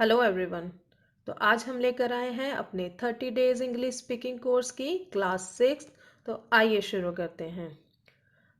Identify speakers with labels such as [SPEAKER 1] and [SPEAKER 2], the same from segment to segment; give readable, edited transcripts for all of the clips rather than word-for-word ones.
[SPEAKER 1] Hello everyone. तो आज हम लेकर आए हैं अपने 30 डेज इंग्लिश स्पीकिंग कोर्स की क्लास 6। तो आइए शुरू करते हैं।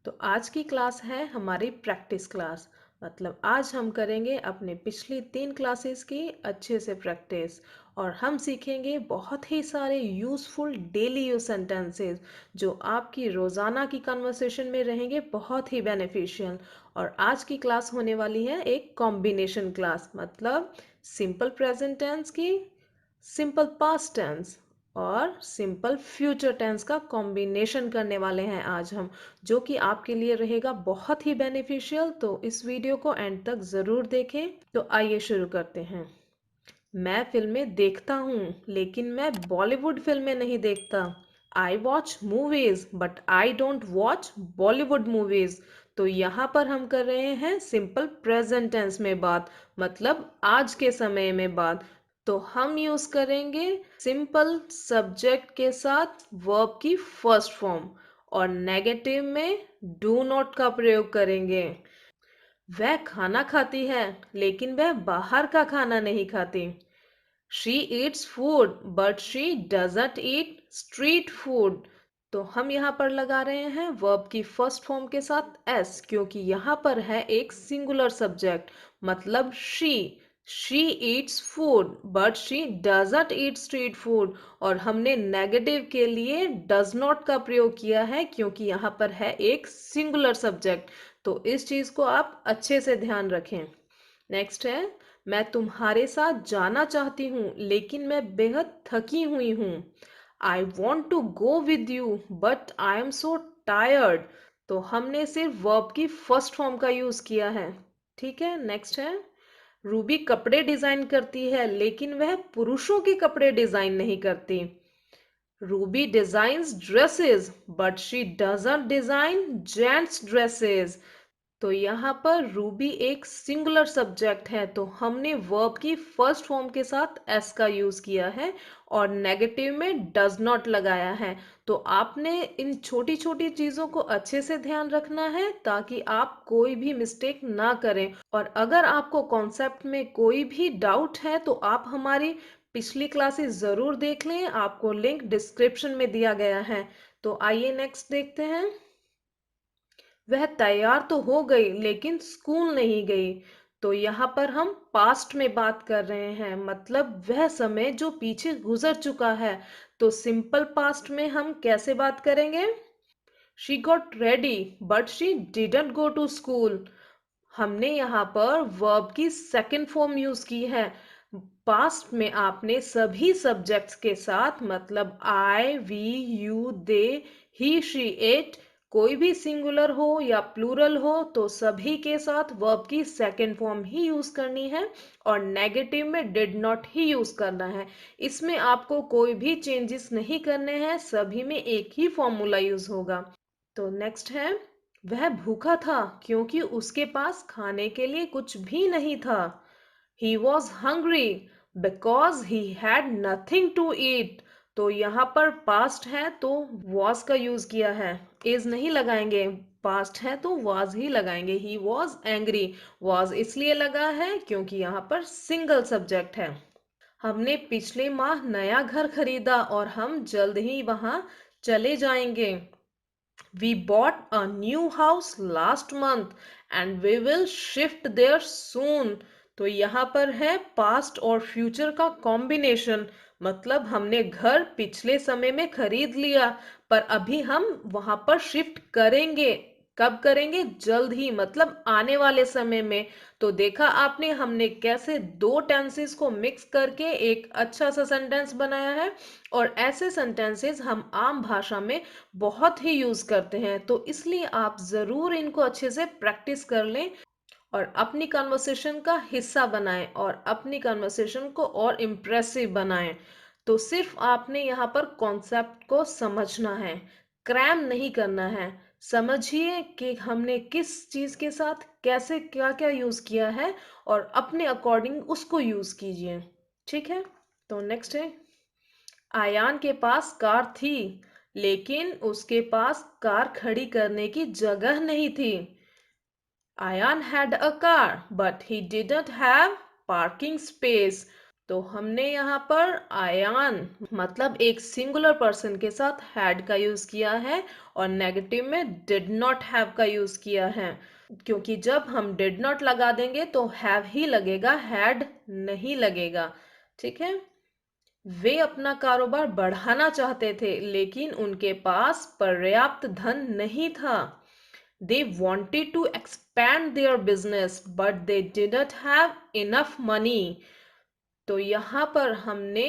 [SPEAKER 1] तो आज की क्लास है हमारी प्रैक्टिस क्लास। मतलब आज हम करेंगे अपने पिछली 3 क्लासेस की अच्छे से प्रैक्टिस और हम सीखेंगे बहुत ही सारे यूज़फुल डेली यूज सेंटेंसेस जो आपकी रोज़ाना की कन्वर्सेशन में रहेंगे बहुत ही बेनिफिशियल। और आज की क्लास होने वाली है एक कॉम्बिनेशन क्लास, मतलब सिंपल प्रेजेंट टेंस की सिंपल पास्ट टेंस और सिंपल फ्यूचर टेंस का कॉम्बिनेशन करने वाले हैं आज हम, जो कि आपके लिए रहेगा बहुत ही बेनिफिशियल। तो इस वीडियो को एंड तक ज़रूर देखें। तो आइए शुरू करते हैं। मैं फिल्में देखता हूँ लेकिन मैं बॉलीवुड फिल्में नहीं देखता। I watch movies but I don't watch Bollywood movies. तो यहाँ पर हम कर रहे हैं सिंपल प्रेजेंट टेंस में बात, मतलब आज के समय में बात। तो हम यूज करेंगे सिंपल सब्जेक्ट के साथ वर्ब की फर्स्ट फॉर्म और नेगेटिव में डू नॉट का प्रयोग करेंगे। वह खाना खाती है लेकिन वह बाहर का खाना नहीं खाती। She Yeats food but she doesn't eat street food. तो हम यहाँ पर लगा रहे हैं वर्ब की फर्स्ट फॉर्म के साथ एस, क्योंकि यहाँ पर है एक सिंगुलर सब्जेक्ट, मतलब she Yeats food but she doesn't eat street food. और हमने नेगेटिव के लिए डज नॉट का प्रयोग किया है क्योंकि यहाँ पर है एक सिंगुलर सब्जेक्ट। तो इस चीज को आप अच्छे से ध्यान रखें। नेक्स्ट है, मैं तुम्हारे साथ जाना चाहती हूँ लेकिन मैं बेहद थकी हुई हूँ। I want to go with you but I am so tired. तो हमने सिर्फ वर्ब की फर्स्ट फॉर्म का यूज किया है। ठीक है, नेक्स्ट है, रूबी कपड़े डिजाइन करती है लेकिन वह पुरुषों के कपड़े डिजाइन नहीं करती। Ruby designs dresses but she doesn't design gents dresses. तो यहाँ पर रूबी एक सिंगुलर सब्जेक्ट है, तो हमने वर्ब की फर्स्ट फॉर्म के साथ एस का यूज किया है और नेगेटिव में डज नॉट लगाया है। तो आपने इन छोटी छोटी चीजों को अच्छे से ध्यान रखना है ताकि आप कोई भी मिस्टेक ना करें। और अगर आपको कॉन्सेप्ट में कोई भी डाउट है तो आप हमारी पिछली क्लासेस जरूर देख लें, आपको लिंक डिस्क्रिप्शन में दिया गया है। तो आइए नेक्स्ट देखते हैं। वह तैयार तो हो गई लेकिन स्कूल नहीं गई। तो यहाँ पर हम पास्ट में बात कर रहे हैं, मतलब वह समय जो पीछे गुजर चुका है। तो सिंपल पास्ट में हम कैसे बात करेंगे? She got ready but she didn't go to school. हमने यहाँ पर वर्ब की सेकंड फॉर्म यूज की है। पास्ट में आपने सभी सब्जेक्ट्स के साथ, मतलब I we you they he she it, कोई भी सिंगुलर हो या प्लूरल हो तो सभी के साथ वर्ब की सेकंड फॉर्म ही यूज करनी है और नेगेटिव में डिड नॉट ही यूज करना है। इसमें आपको कोई भी चेंजेस नहीं करने हैं, सभी में एक ही फॉर्मूला यूज होगा। तो नेक्स्ट है, वह भूखा था क्योंकि उसके पास खाने के लिए कुछ भी नहीं था। He was hungry because he had nothing to eat. तो यहाँ पर पास्ट है तो वॉज का यूज किया है, इज नहीं लगाएंगे। पास्ट है तो वॉज ही लगाएंगे। ही वॉज एंग्री, वॉज इसलिए लगा है क्योंकि यहाँ पर सिंगल सब्जेक्ट है। हमने पिछले माह नया घर खरीदा और हम जल्द ही वहां चले जाएंगे। We bought a new house last month and we will shift there soon। तो यहाँ पर है पास्ट और फ्यूचर का कॉम्बिनेशन, मतलब हमने घर पिछले समय में खरीद लिया पर अभी हम वहां पर शिफ्ट करेंगे। कब करेंगे? जल्द ही, मतलब आने वाले समय में। तो देखा आपने हमने कैसे दो टेंसेस को मिक्स करके एक अच्छा सा सेंटेंस बनाया है। और ऐसे सेंटेंसेस हम आम भाषा में बहुत ही यूज करते हैं, तो इसलिए आप जरूर इनको अच्छे से प्रैक्टिस कर लें और अपनी कन्वर्सेशन का हिस्सा बनाएं और अपनी कन्वर्सेशन को और इम्प्रेसिव बनाएं। तो सिर्फ आपने यहाँ पर कॉन्सेप्ट को समझना है, क्रैम नहीं करना है। समझिए कि हमने किस चीज के साथ कैसे क्या क्या यूज किया है और अपने अकॉर्डिंग उसको यूज कीजिए। ठीक है, तो नेक्स्ट है, आयान के पास कार थी लेकिन उसके पास कार खड़ी करने की जगह नहीं थी। Aayan had a car but he didn't have parking space. तो हमने यहाँ पर आयान मतलब एक सिंगुलर पर्सन के साथ हैड का यूज किया है और नेगेटिव में डिड नॉट हैव का यूज किया है, क्योंकि जब हम डिड नॉट लगा देंगे तो हैव ही लगेगा, हैड नहीं लगेगा। ठीक है। वे अपना कारोबार बढ़ाना चाहते थे लेकिन उनके पास पर्याप्त धन नहीं था। They wanted to expand their business but they didn't have enough money। तो यहाँ पर हमने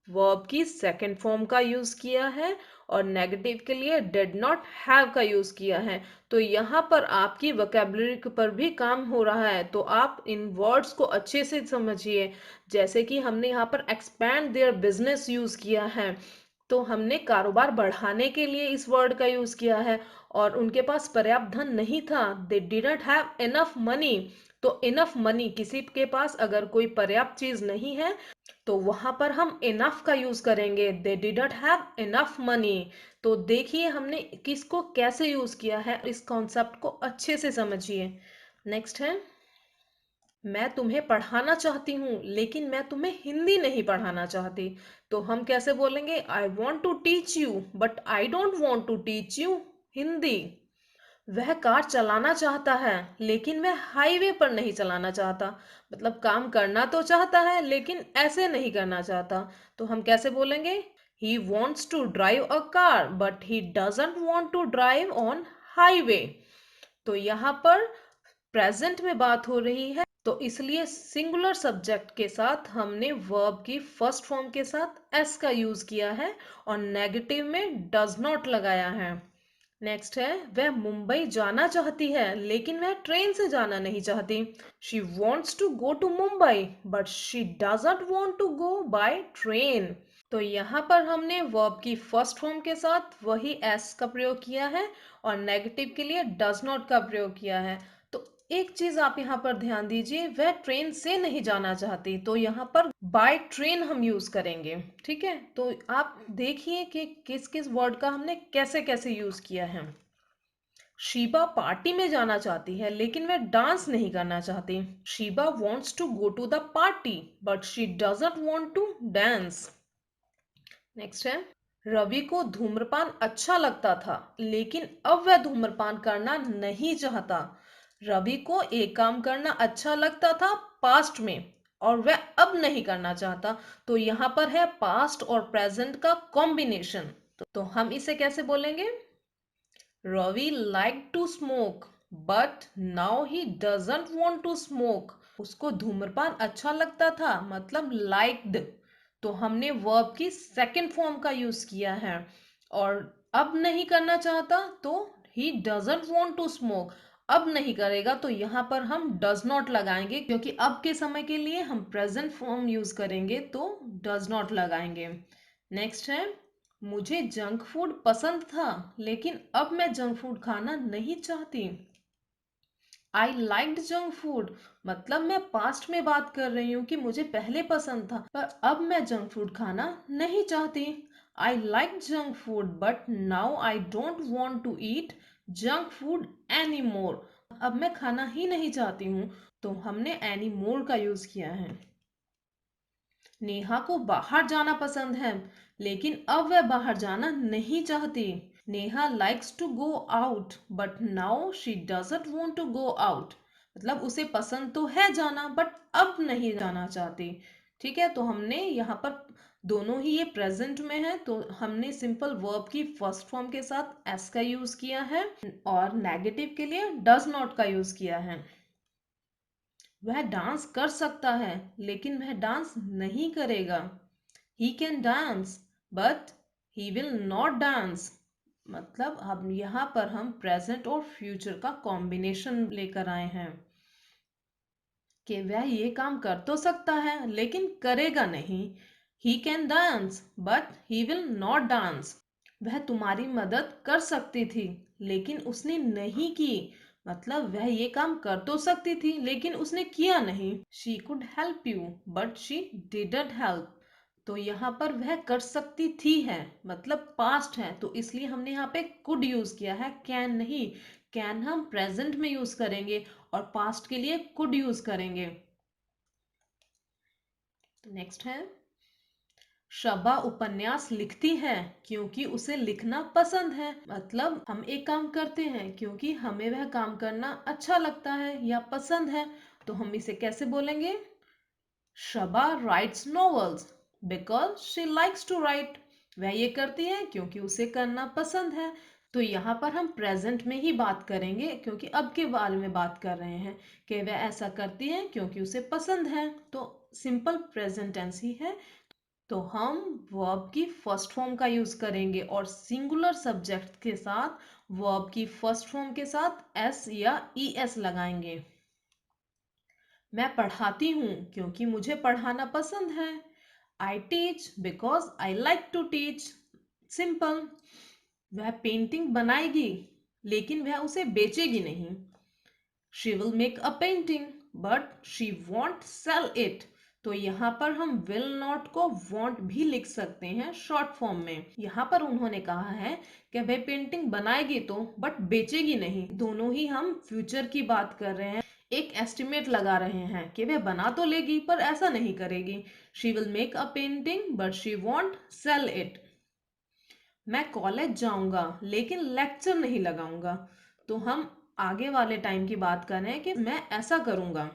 [SPEAKER 1] वर्ब की सेकंड फॉर्म का यूज किया है और नेगेटिव के लिए डिड नॉट हैव का यूज किया है। तो यहाँ पर आपकी वोकैबुलरी पर भी काम हो रहा है, तो आप इन वर्ड्स को अच्छे से समझिए। जैसे कि हमने यहाँ पर एक्सपैंड देयर बिजनेस यूज किया है, तो हमने कारोबार बढ़ाने के लिए इस वर्ड का यूज किया है और उनके पास पर्याप्त धन नहीं था। They didn't have enough money. तो इनफ मनी, किसी के पास अगर कोई पर्याप्त चीज नहीं है तो वहां पर हम इनफ का यूज करेंगे। They didn't have enough money. तो देखिए हमने किसको कैसे यूज किया है, इस कॉन्सेप्ट को अच्छे से समझिए। नेक्स्ट है, मैं तुम्हें पढ़ाना चाहती हूँ लेकिन मैं तुम्हें हिंदी नहीं पढ़ाना चाहती। तो हम कैसे बोलेंगे? I want to teach you but I don't want to teach you Hindi. वह कार चलाना चाहता है लेकिन वह हाईवे पर नहीं चलाना चाहता। मतलब काम करना तो चाहता है लेकिन ऐसे नहीं करना चाहता। तो हम कैसे बोलेंगे? He wants to drive a car but he doesn't want to drive on highway. तो यहाँ पर प्रेजेंट में बात हो रही है, तो इसलिए सिंगुलर सब्जेक्ट के साथ हमने वर्ब की फर्स्ट फॉर्म के साथ एस का यूज किया है और नेगेटिव में डज नॉट लगाया है। नेक्स्ट है, वह मुंबई जाना चाहती है लेकिन वह ट्रेन से जाना नहीं चाहती। She wants to go to Mumbai but she doesn't want to go by train. तो यहाँ पर हमने वर्ब की फर्स्ट फॉर्म के साथ वही एस का प्रयोग किया है और नेगेटिव के लिए डज नॉट का प्रयोग किया है। तो एक चीज आप यहाँ पर ध्यान दीजिए, वह ट्रेन से नहीं जाना चाहती, तो यहाँ पर बाय ट्रेन हम यूज करेंगे। ठीक है, तो आप देखिए कि किस किस वर्ड का हमने कैसे कैसे यूज किया है। शीबा पार्टी में जाना चाहती है लेकिन वह डांस नहीं करना चाहती। Sheeba wants to go to the party but she doesn't want to dance. Next है, रवि को धूम्रपान अच्छा लगता था लेकिन अब वह धूम्रपान करना नहीं चाहता। रवि को एक काम करना अच्छा लगता था पास्ट में और वह अब नहीं करना चाहता। तो यहाँ पर है पास्ट और प्रेजेंट का कॉम्बिनेशन। तो हम इसे कैसे बोलेंगे? Ravi like to smoke but now he doesn't want to smoke. उसको धूम्रपान अच्छा लगता था, मतलब लाइक्ड। तो हमने वर्ब की सेकंड फॉर्म का यूज किया है और अब नहीं करना चाहता तो he doesn't want to smoke. अब नहीं करेगा तो यहाँ पर हम डज नॉट लगाएंगे, क्योंकि अब के समय के लिए हम प्रेजेंट फॉर्म यूज करेंगे तो डज नॉट लगाएंगे। नेक्स्ट है, मुझे जंक फूड पसंद था लेकिन अब मैं जंक फूड खाना नहीं चाहती। आई लाइक्ड जंक फूड, मतलब मैं पास्ट में बात कर रही हूँ कि मुझे पहले पसंद था पर अब मैं जंक फूड खाना नहीं चाहती। I like junk food but now I don't want to eat junk food any more. अब मैं खाना ही नहीं चाहती हूँ, तो हमने एनी मोर का यूज किया है। नेहा को बाहर जाना पसंद है लेकिन अब वह बाहर जाना नहीं चाहती। Neha likes to go out but now she doesn't want to go out. मतलब उसे पसंद तो है जाना बट अब नहीं जाना चाहती। ठीक है, तो हमने यहाँ पर दोनों ही ये प्रेजेंट में है, तो हमने सिंपल वर्ब की फर्स्ट फॉर्म के साथ एस का यूज किया है और नेगेटिव के लिए डज नॉट का यूज किया है। वह डांस कर सकता है लेकिन वह डांस नहीं करेगा। He can dance but he will not dance. मतलब हम यहाँ पर हम प्रेजेंट और फ्यूचर का कॉम्बिनेशन लेकर आए हैं कि वह ये काम कर तो सकता है लेकिन करेगा नहीं। He can dance but he will not dance. वह तुम्हारी मदद कर सकती थी लेकिन उसने नहीं की। मतलब वह ये काम कर तो सकती थी लेकिन उसने किया नहीं। She could help you but she didn't help. तो यहाँ पर वह कर सकती थी है, मतलब पास्ट है, तो इसलिए हमने यहाँ पे कुड यूज किया है, कैन नहीं। कैन हम प्रेजेंट में यूज करेंगे और पास्ट के लिए कुड यूज करेंगे। तो नेक्स्ट है, शबा उपन्यास लिखती है क्योंकि उसे लिखना पसंद है। मतलब हम एक काम करते हैं क्योंकि हमें वह काम करना अच्छा लगता है या पसंद है। तो हम इसे कैसे बोलेंगे? Shaba writes novels because she likes to write. वह ये करती है क्योंकि उसे करना पसंद है। तो यहाँ पर हम प्रेजेंट में ही बात करेंगे क्योंकि अब के बारे में बात कर रहे हैं कि वह ऐसा करती है क्योंकि उसे पसंद है। तो सिंपल प्रेजेंट टेंस ही है। तो हम वर्ब की फर्स्ट फॉर्म का यूज करेंगे और सिंगुलर सब्जेक्ट के साथ वर्ब की फर्स्ट फॉर्म के साथ एस या ई एस लगाएंगे। मैं पढ़ाती हूँ क्योंकि मुझे पढ़ाना पसंद है। I teach because I like to teach. Simple. वह पेंटिंग बनाएगी लेकिन वह उसे बेचेगी नहीं। She will make a painting but she won't sell it. तो यहाँ पर हम विल नॉट को वॉन्ट भी लिख सकते हैं शॉर्ट फॉर्म में। यहाँ पर उन्होंने कहा है कि वह पेंटिंग बनाएगी तो बट बेचेगी नहीं। दोनों ही हम फ्यूचर की बात कर रहे हैं। एक एस्टिमेट लगा रहे हैं कि वह बना तो लेगी पर ऐसा नहीं करेगी। She will make a painting but she won't sell it. मैं कॉलेज जाऊंगा लेकिन लेक्चर नहीं लगाऊंगा। तो हम आगे वाले टाइम की बात कर रहे हैं कि मैं ऐसा करूंगा।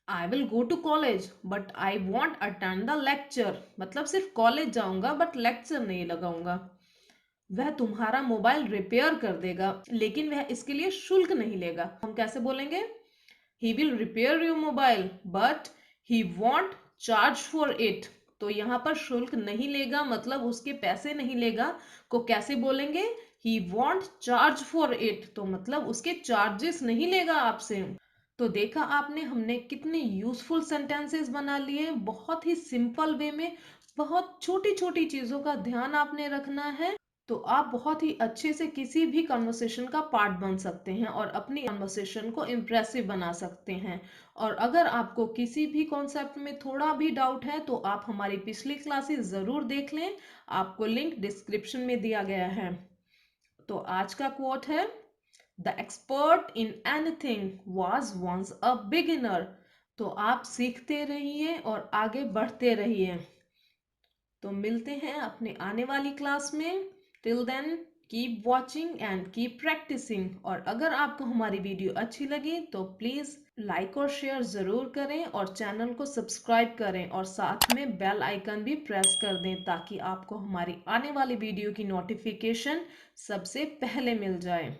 [SPEAKER 1] I will go to college but I won't attend the lecture. मतलब सिर्फ कॉलेज जाऊंगा बट लेक्चर नहीं लगाऊंगा। वह तुम्हारा मोबाइल रिपेयर कर देगा लेकिन वह इसके लिए शुल्क नहीं लेगा। हम कैसे बोलेंगे? He will repair your mobile but he want charge for it. तो यहाँ पर शुल्क नहीं लेगा मतलब उसके पैसे नहीं लेगा को कैसे बोलेंगे? ही वॉन्ट चार्ज फॉर इट। तो मतलब उसके चार्जेस नहीं लेगा आपसे। तो देखा आपने हमने कितने यूजफुल सेंटेंसेस बना लिए बहुत ही सिंपल वे में। बहुत छोटी छोटी चीजों का ध्यान आपने रखना है। तो आप बहुत ही अच्छे से किसी भी कन्वर्सेशन का पार्ट बन सकते हैं और अपनी कन्वर्सेशन को इम्प्रेसिव बना सकते हैं। और अगर आपको किसी भी कॉन्सेप्ट में थोड़ा भी डाउट है तो आप हमारी पिछली क्लासेस ज़रूर देख लें। आपको लिंक डिस्क्रिप्शन में दिया गया है। तो आज का कोट है, the expert in anything was once a beginner. तो आप सीखते रहिए और आगे बढ़ते रहिए। तो मिलते हैं अपने आने वाली क्लास में। Till then keep watching and keep practising. और अगर आपको हमारी वीडियो अच्छी लगी तो प्लीज़ लाइक और शेयर ज़रूर करें और चैनल को सब्सक्राइब करें और साथ में बेल आइकन भी प्रेस कर दें ताकि आपको हमारी आने वाली वीडियो की नोटिफिकेशन सबसे पहले मिल जाए।